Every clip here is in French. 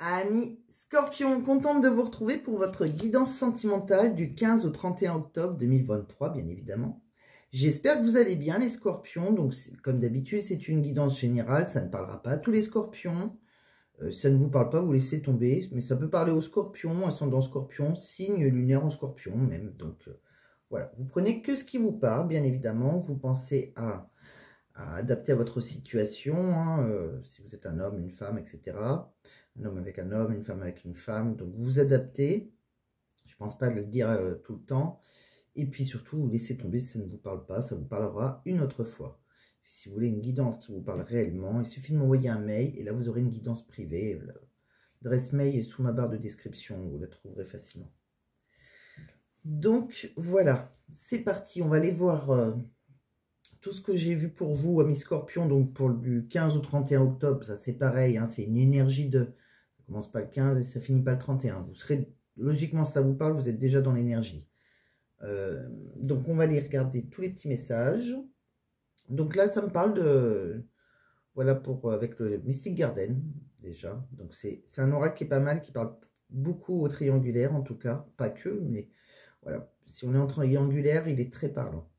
Amis Scorpion, contente de vous retrouver pour votre guidance sentimentale du 15 au 31 octobre 2023, bien évidemment. J'espère que vous allez bien les Scorpions. Donc, comme d'habitude, c'est une guidance générale. Ça ne parlera pas à tous les Scorpions. Si ça ne vous parle pas, vous laissez tomber. Mais ça peut parler aux Scorpions, ascendant Scorpion, signe lunaire en Scorpion même. Donc, voilà. Vous prenez que ce qui vous parle, bien évidemment. Vous pensez à adapter à votre situation, hein, si vous êtes un homme, une femme, etc. Un homme avec un homme, une femme avec une femme. Donc, vous vous adaptez. Je ne pense pas le dire tout le temps. Et puis surtout, vous laissez tomber si ça ne vous parle pas. Ça vous parlera une autre fois. Si vous voulez une guidance qui vous parle réellement, il suffit de m'envoyer un mail. Et là, vous aurez une guidance privée. L'adresse mail est sous ma barre de description. Vous la trouverez facilement. Donc, voilà. C'est parti. On va aller voir tout ce que j'ai vu pour vous, amis Scorpions. Donc, pour du 15 au 31 octobre, ça c'est pareil. Hein, c'est une énergie de... Ça commence pas le 15 et ça finit pas le 31. Vous serez... Logiquement, ça vous parle, vous êtes déjà dans l'énergie. Donc, on va aller regarder tous les petits messages. Donc là, ça me parle de... Voilà, avec le Mystic Garden, déjà. Donc, c'est un oracle qui est pas mal, qui parle beaucoup au triangulaire, en tout cas. Pas que, mais voilà. Si on est en triangulaire, il est très parlant.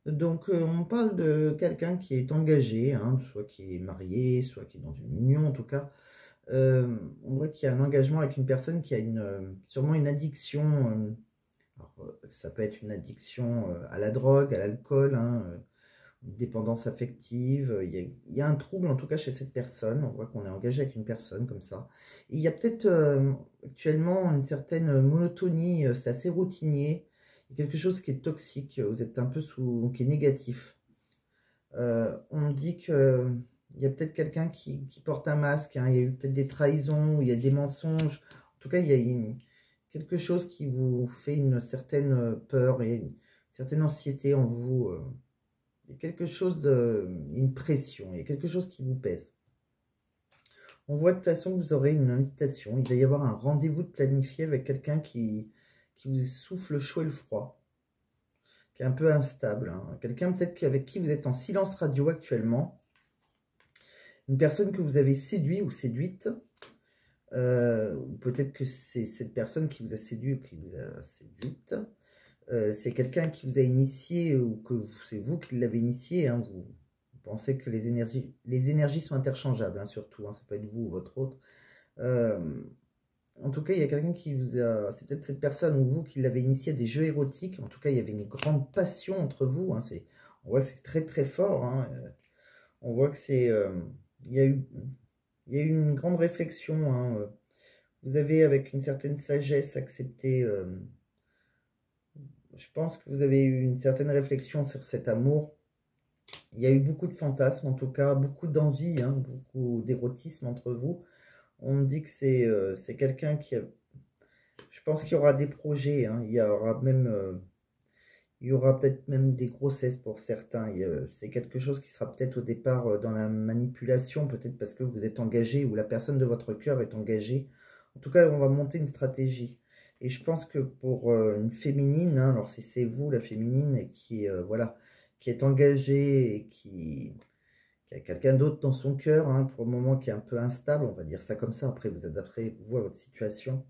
Donc, on parle de quelqu'un qui est engagé, hein, soit qui est marié, soit qui est dans une union, en tout cas. On voit qu'il y a un engagement avec une personne qui a sûrement une addiction. Ça peut être une addiction à la drogue, à l'alcool, hein, une dépendance affective. Il y a un trouble, en tout cas, chez cette personne. On voit qu'on est engagé avec une personne comme ça. Et il y a peut-être actuellement une certaine monotonie, c'est assez routinier. Il y a quelque chose qui est toxique, vous êtes un peu qui est négatif. On me dit que il y a peut-être quelqu'un qui porte un masque, hein. Il y a eu peut-être des trahisons, il y a des mensonges. En tout cas, il y a quelque chose qui vous fait une certaine peur et une certaine anxiété en vous. Il y a quelque chose, une pression, il y a quelque chose qui vous pèse. On voit de toute façon que vous aurez une invitation. Il va y avoir un rendez-vous de planifié avec quelqu'un qui vous souffle le chaud et le froid, qui est un peu instable. Hein. Quelqu'un peut-être avec qui vous êtes en silence radio actuellement. Une personne que vous avez séduit ou séduite. Peut-être que c'est cette personne qui vous a séduit ou qui vous a séduite. C'est quelqu'un qui vous a initié ou que c'est vous qui l'avez initié. Hein. Vous pensez que les énergies sont interchangeables, hein, surtout. Hein. Ça peut être vous ou votre autre. En tout cas, il y a quelqu'un qui vous a... C'est peut-être cette personne ou vous qui l'avez initié à des jeux érotiques. En tout cas, il y avait une grande passion entre vous. Hein. On voit que c'est très très fort. Hein. On voit que c'est... il y a eu une grande réflexion. Hein. Vous avez, avec une certaine sagesse, accepté... je pense que vous avez eu une certaine réflexion sur cet amour. Il y a eu beaucoup de fantasmes, en tout cas, beaucoup d'envie, hein, beaucoup d'érotisme entre vous. On me dit que c'est quelqu'un qui a... Je pense qu'il y aura des projets, hein, il y aura même... il y aura peut-être même des grossesses pour certains. C'est quelque chose qui sera peut-être au départ dans la manipulation, peut-être parce que vous êtes engagé ou la personne de votre cœur est engagée. En tout cas, on va monter une stratégie. Et je pense que pour une féminine, hein, alors si c'est vous, la féminine, voilà, qui est engagée et qui a quelqu'un d'autre dans son cœur, hein, pour le moment qui est un peu instable, on va dire ça comme ça. Après, vous adapterez, vous, à votre situation.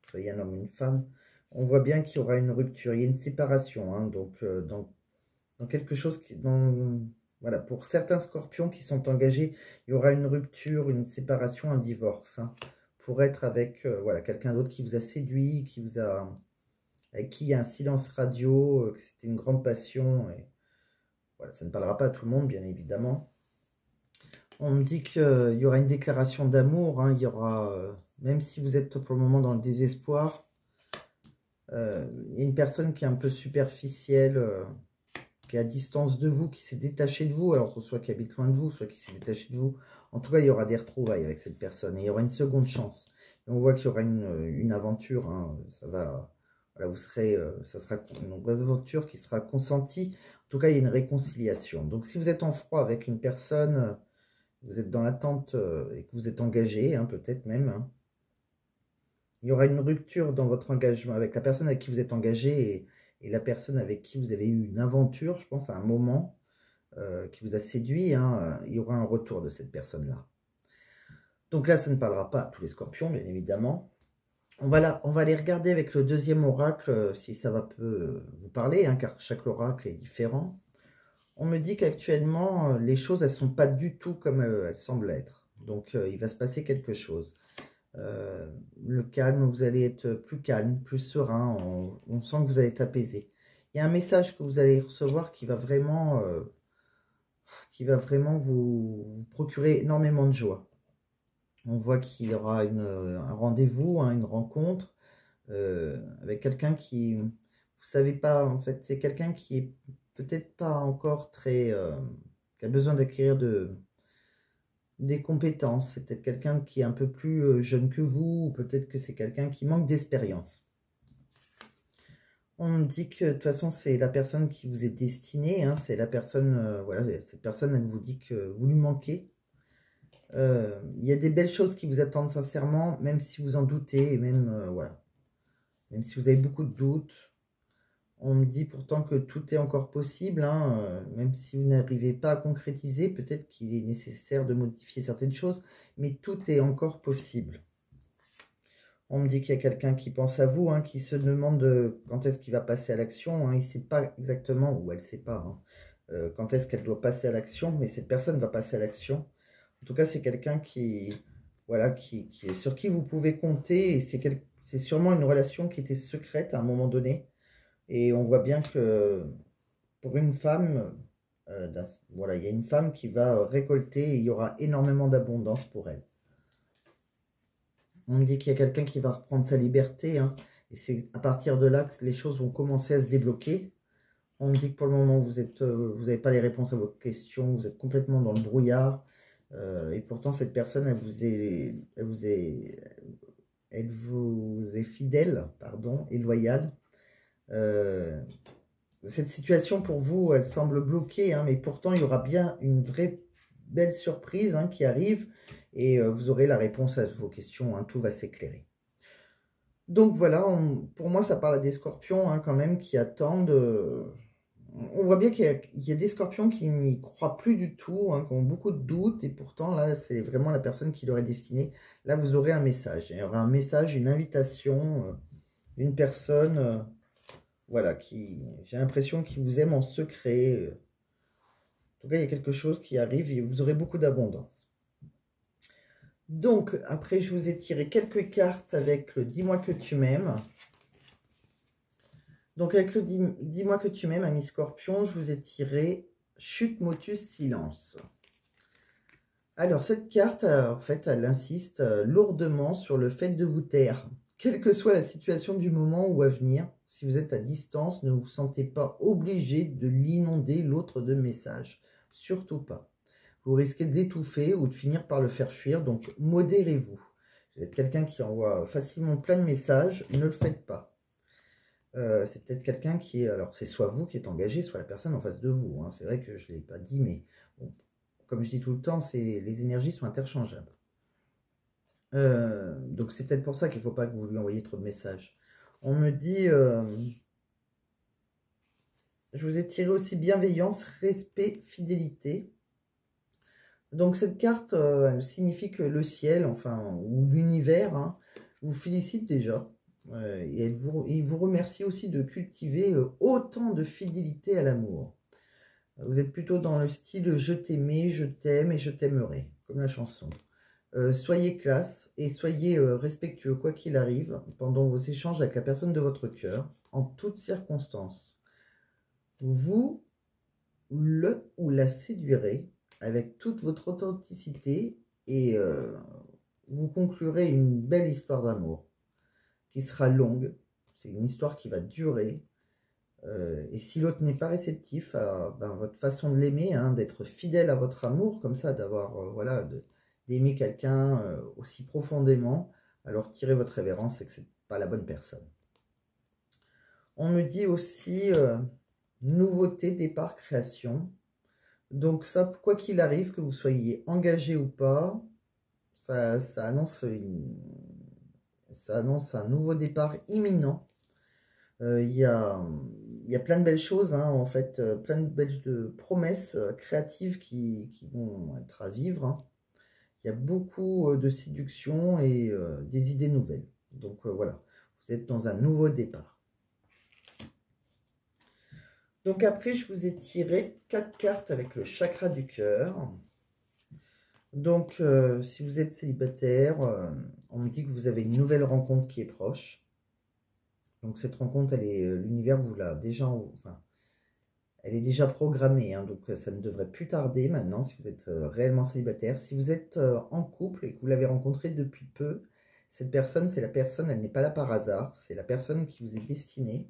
Soyez un homme ou une femme. On voit bien qu'il y aura une rupture, il y a une séparation. Hein, donc, dans quelque chose qui... Voilà, pour certains scorpions qui sont engagés, il y aura une rupture, une séparation, un divorce. Hein, pour être avec voilà, quelqu'un d'autre qui vous a séduit, avec qui il y a un silence radio, que c'était une grande passion. Et voilà, ça ne parlera pas à tout le monde, bien évidemment. On me dit qu'il y aura une déclaration d'amour. Hein, il y aura, même si vous êtes pour le moment dans le désespoir, il y a une personne qui est un peu superficielle, qui est à distance de vous, qui s'est détachée de vous, alors soit qui habite loin de vous, soit qui s'est détaché de vous. En tout cas, il y aura des retrouvailles avec cette personne et il y aura une seconde chance. Et on voit qu'il y aura une aventure. Hein, ça va, voilà, vous serez, ça sera une aventure qui sera consentie. En tout cas, il y a une réconciliation. Donc, si vous êtes en froid avec une personne, vous êtes dans l'attente et que vous êtes engagé, hein, peut-être même. Hein, il y aura une rupture dans votre engagement avec la personne avec qui vous êtes engagé et la personne avec qui vous avez eu une aventure, je pense, à un moment qui vous a séduit. Hein, il y aura un retour de cette personne-là. Donc là, ça ne parlera pas à tous les scorpions, bien évidemment. On va aller regarder avec le deuxième oracle si ça va peu vous parler, hein, car chaque oracle est différent. On me dit qu'actuellement, les choses, elles ne sont pas du tout comme elles semblent être. Donc, il va se passer quelque chose. Le calme, vous allez être plus calme, plus serein. On sent que vous allez être apaisé. Il y a un message que vous allez recevoir qui va vraiment vous procurer énormément de joie. On voit qu'il y aura un rendez-vous, hein, une rencontre avec quelqu'un qui, vous savez pas, en fait, c'est quelqu'un qui est peut-être pas encore très, qui a besoin d'acquérir des compétences. C'est peut-être quelqu'un qui est un peu plus jeune que vous, ou peut-être que c'est quelqu'un qui manque d'expérience. On me dit que de toute façon, c'est la personne qui vous est destinée, hein, c'est la personne, voilà, cette personne, elle vous dit que vous lui manquez. Il y a des belles choses qui vous attendent sincèrement, même si vous en doutez, et même, voilà, même si vous avez beaucoup de doutes. On me dit pourtant que tout est encore possible, hein, même si vous n'arrivez pas à concrétiser, peut-être qu'il est nécessaire de modifier certaines choses, mais tout est encore possible. On me dit qu'il y a quelqu'un qui pense à vous, hein, qui se demande quand est-ce qu'il va passer à l'action. Hein, il ne sait pas exactement, ou elle ne sait pas, hein, quand est-ce qu'elle doit passer à l'action, mais cette personne va passer à l'action. En tout cas, c'est quelqu'un qui, voilà, sur qui vous pouvez compter, et c'est sûrement une relation qui était secrète à un moment donné. Et on voit bien que pour une femme, voilà, il y a une femme qui va récolter et il y aura énormément d'abondance pour elle. On me dit qu'il y a quelqu'un qui va reprendre sa liberté, hein, et c'est à partir de là que les choses vont commencer à se débloquer. On me dit que pour le moment, vous n'avez pas les réponses à vos questions, vous êtes complètement dans le brouillard. Et pourtant, cette personne, elle vous est fidèle, pardon, et loyale. Cette situation pour vous, elle semble bloquée, hein, mais pourtant il y aura bien une vraie belle surprise, hein, qui arrive et vous aurez la réponse à vos questions, hein, tout va s'éclairer. Donc voilà, pour moi ça parle à des scorpions, hein, quand même qui attendent. On voit bien qu'il y a des scorpions qui n'y croient plus du tout, hein, qui ont beaucoup de doutes, et pourtant là c'est vraiment la personne qui leur est destinée. Là vous aurez un message, il y aura un message, une invitation d'une personne. Voilà, j'ai l'impression qu'il vous aime en secret. En tout cas, il y a quelque chose qui arrive et vous aurez beaucoup d'abondance. Donc, après, je vous ai tiré quelques cartes avec le « Dis-moi que tu m'aimes ». Donc, avec le « Dis-moi que tu m'aimes », ami Scorpion, je vous ai tiré « Chute, motus, silence ». Alors, cette carte, en fait, elle insiste lourdement sur le fait de vous taire. Quelle que soit la situation du moment ou à venir, si vous êtes à distance, ne vous sentez pas obligé de l'inonder l'autre de messages. Surtout pas. Vous risquez de l'étouffer ou de finir par le faire fuir, donc modérez-vous. Vous êtes quelqu'un qui envoie facilement plein de messages, ne le faites pas. C'est peut-être quelqu'un qui est... Alors, c'est soit vous qui êtes engagé, soit la personne en face de vous. Hein. C'est vrai que je ne l'ai pas dit, mais bon, comme je dis tout le temps, les énergies sont interchangeables. Donc c'est peut-être pour ça qu'il ne faut pas que vous lui envoyiez trop de messages. On me dit, je vous ai tiré aussi bienveillance, respect, fidélité. Donc cette carte, elle signifie que le ciel, enfin, ou l'univers, hein, vous félicite déjà. Et il vous remercie aussi de cultiver autant de fidélité à l'amour. Vous êtes plutôt dans le style « je t'aimais, je t'aime et je t'aimerai », comme la chanson. Soyez classe et soyez respectueux quoi qu'il arrive pendant vos échanges avec la personne de votre cœur, en toutes circonstances. Vous le ou la séduirez avec toute votre authenticité et vous conclurez une belle histoire d'amour qui sera longue. C'est une histoire qui va durer. Et si l'autre n'est pas réceptif à votre façon de l'aimer, hein, d'être fidèle à votre amour, comme ça, d'avoir, voilà, d'aimer quelqu'un aussi profondément, alors tirez votre révérence, c'est que c'est pas la bonne personne. On me dit aussi nouveauté, départ, création. Donc ça, quoi qu'il arrive, que vous soyez engagé ou pas, ça annonce un nouveau départ imminent. Il y a plein de belles choses, hein, en fait, plein de belles promesses créatives qui vont être à vivre. Hein. Il y a beaucoup de séduction et des idées nouvelles. Donc voilà, vous êtes dans un nouveau départ. Donc après, je vous ai tiré 4 cartes avec le chakra du cœur. Donc, si vous êtes célibataire, on me dit que vous avez une nouvelle rencontre qui est proche. Donc, cette rencontre, elle est l'univers vous l'a déjà, enfin, elle est déjà programmée, hein, donc ça ne devrait plus tarder maintenant si vous êtes réellement célibataire. Si vous êtes en couple et que vous l'avez rencontrée depuis peu, cette personne, c'est la personne, elle n'est pas là par hasard, c'est la personne qui vous est destinée.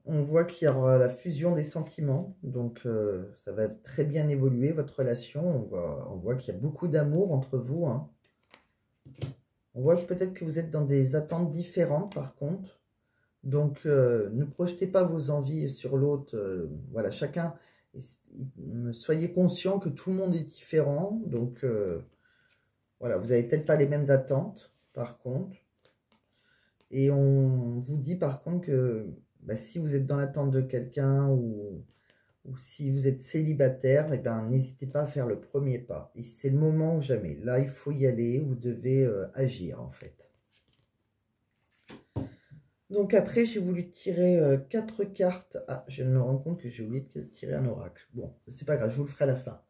On voit qu'il y aura la fusion des sentiments, donc ça va très bien évoluer votre relation. On voit qu'il y a beaucoup d'amour entre vous, hein. On voit peut-être que vous êtes dans des attentes différentes par contre. Donc ne projetez pas vos envies sur l'autre. Voilà, chacun, soyez conscient que tout le monde est différent. Donc voilà, vous n'avez peut-être pas les mêmes attentes par contre. Et on vous dit par contre que si vous êtes dans l'attente de quelqu'un ou si vous êtes célibataire, eh ben, n'hésitez pas à faire le premier pas. C'est le moment ou jamais. Là, il faut y aller, vous devez agir en fait. Donc après, j'ai voulu tirer 4 cartes. Ah, je me rends compte que j'ai oublié de tirer un oracle. Bon, c'est pas grave, je vous le ferai à la fin.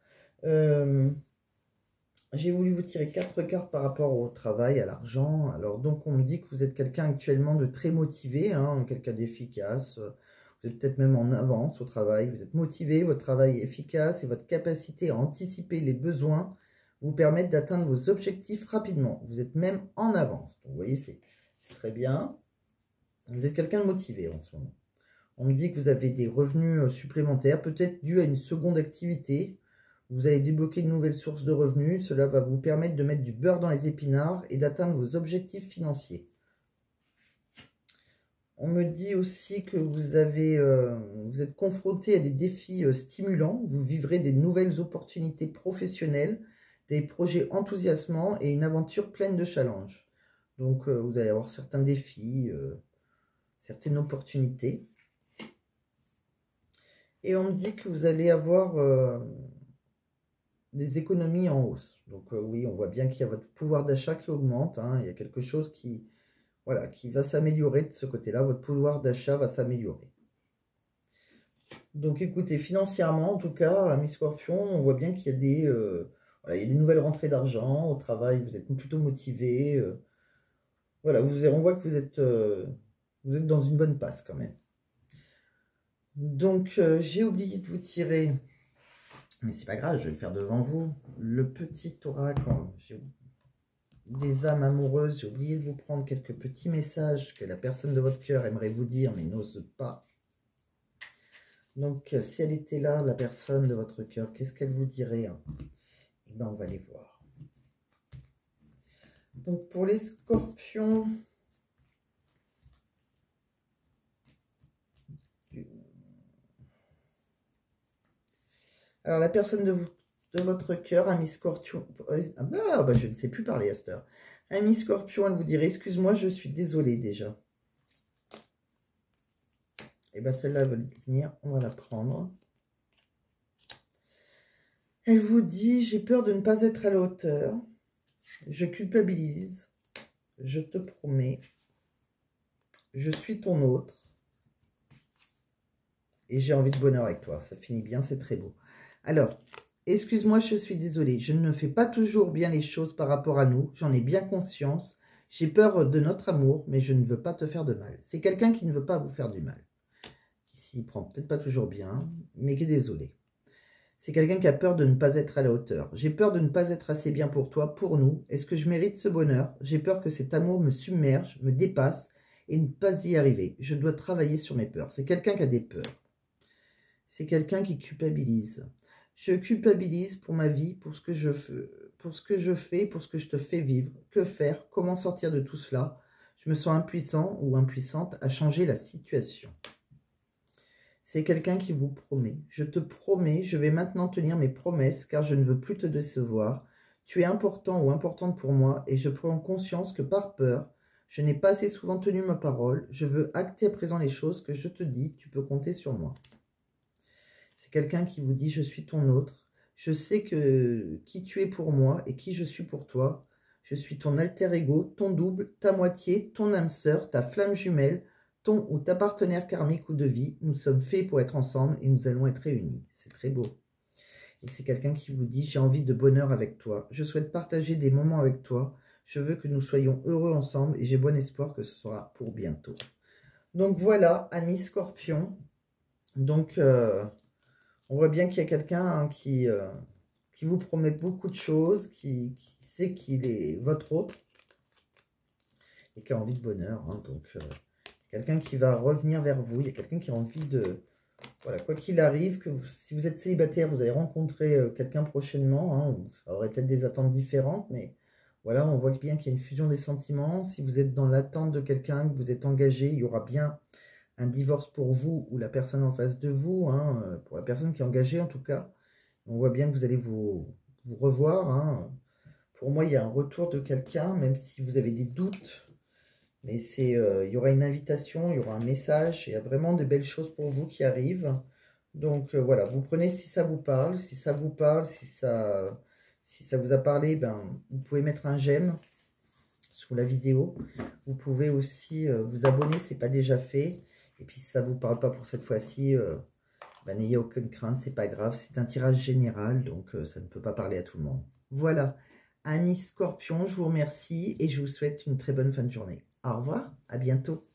J'ai voulu vous tirer 4 cartes par rapport au travail, à l'argent. Alors, donc, on me dit que vous êtes quelqu'un actuellement de très motivé, hein, quelqu'un d'efficace. Vous êtes peut-être même en avance au travail. Vous êtes motivé, votre travail est efficace et votre capacité à anticiper les besoins vous permettent d'atteindre vos objectifs rapidement. Vous êtes même en avance. Donc, vous voyez, c'est très bien. Vous êtes quelqu'un de motivé en ce moment. On me dit que vous avez des revenus supplémentaires, peut-être dû à une seconde activité. Vous allez débloquer une nouvelle source de revenus. Cela va vous permettre de mettre du beurre dans les épinards et d'atteindre vos objectifs financiers. On me dit aussi que vous êtes confronté à des défis stimulants. Vous vivrez des nouvelles opportunités professionnelles, des projets enthousiasmants et une aventure pleine de challenges. Donc, vous allez avoir certains défis, certaines opportunités. Et on me dit que vous allez avoir des économies en hausse. Donc oui, on voit bien qu'il y a votre pouvoir d'achat qui augmente, hein. Il y a quelque chose qui va s'améliorer de ce côté-là. Votre pouvoir d'achat va s'améliorer. Donc écoutez, financièrement, en tout cas, amis Scorpion, on voit bien qu'il y a il y a des nouvelles rentrées d'argent. Au travail, vous êtes plutôt motivé. Voilà, on voit que vous êtes dans une bonne passe quand même. Donc, j'ai oublié de vous tirer, mais c'est pas grave, je vais le faire devant vous, le petit oracle des âmes amoureuses. J'ai oublié de vous prendre quelques petits messages que la personne de votre cœur aimerait vous dire, mais n'ose pas. Donc, si elle était là, la personne de votre cœur, qu'est-ce qu'elle vous dirait, hein? Eh bien, on va les voir. Donc, pour les Scorpions... Alors, la personne de votre cœur, ami Scorpion... je ne sais plus parler à cette heure. Ami Scorpion, elle vous dirait, excuse-moi, je suis désolée déjà. Et bien, celle-là, elle va venir, on va la prendre. Elle vous dit, j'ai peur de ne pas être à la hauteur. Je culpabilise. Je te promets. Je suis ton autre. Et j'ai envie de bonheur avec toi. Ça finit bien, c'est très beau. Alors, excuse-moi, je suis désolée. Je ne fais pas toujours bien les choses par rapport à nous. J'en ai bien conscience. J'ai peur de notre amour, mais je ne veux pas te faire de mal. C'est quelqu'un qui ne veut pas vous faire du mal. Qui s'y prend peut-être pas toujours bien, mais qui est désolé. C'est quelqu'un qui a peur de ne pas être à la hauteur. J'ai peur de ne pas être assez bien pour toi, pour nous. Est-ce que je mérite ce bonheur? J'ai peur que cet amour me submerge, me dépasse et ne pas y arriver. Je dois travailler sur mes peurs. C'est quelqu'un qui a des peurs. C'est quelqu'un qui culpabilise. Je culpabilise pour ma vie, pour ce que je fais, pour ce que je te fais vivre. Que faire? Comment sortir de tout cela? Je me sens impuissant ou impuissante à changer la situation. C'est quelqu'un qui vous promet. Je te promets, je vais maintenant tenir mes promesses car je ne veux plus te décevoir. Tu es important ou importante pour moi et je prends conscience que par peur, je n'ai pas assez souvent tenu ma parole. Je veux acter à présent les choses que je te dis. Tu peux compter sur moi. C'est quelqu'un qui vous dit « Je suis ton autre. Je sais que qui tu es pour moi et qui je suis pour toi. Je suis ton alter ego, ton double, ta moitié, ton âme sœur, ta flamme jumelle, ton ou ta partenaire karmique ou de vie. Nous sommes faits pour être ensemble et nous allons être réunis. C'est très beau. Et c'est quelqu'un qui vous dit, j'ai envie de bonheur avec toi. Je souhaite partager des moments avec toi. Je veux que nous soyons heureux ensemble et j'ai bon espoir que ce sera pour bientôt. Donc voilà, amis Scorpion. Donc, on voit bien qu'il y a quelqu'un hein, qui vous promet beaucoup de choses, qui sait qu'il est votre autre et qui a envie de bonheur. Hein, donc, quelqu'un qui va revenir vers vous. Il y a quelqu'un qui a envie de... Voilà, quoi qu'il arrive, si vous êtes célibataire, vous allez rencontrer quelqu'un prochainement. Hein, ça aurait peut-être des attentes différentes, mais voilà, on voit bien qu'il y a une fusion des sentiments. Si vous êtes dans l'attente de quelqu'un, que vous êtes engagé, il y aura bien un divorce pour vous ou la personne en face de vous, hein, pour la personne qui est engagée en tout cas. On voit bien que vous allez vous revoir. Hein. Pour moi, il y a un retour de quelqu'un, même si vous avez des doutes. Mais il y aura une invitation, il y aura un message. Il y a vraiment de belles choses pour vous qui arrivent. Donc voilà, vous prenez si ça vous parle. Si ça vous parle, si ça vous a parlé, ben, vous pouvez mettre un j'aime sous la vidéo. Vous pouvez aussi vous abonner si ce n'est pas déjà fait. Et puis, si ça ne vous parle pas pour cette fois-ci, ben, n'ayez aucune crainte, c'est pas grave. C'est un tirage général, donc ça ne peut pas parler à tout le monde. Voilà, amis Scorpion, je vous remercie et je vous souhaite une très bonne fin de journée. Au revoir, à bientôt.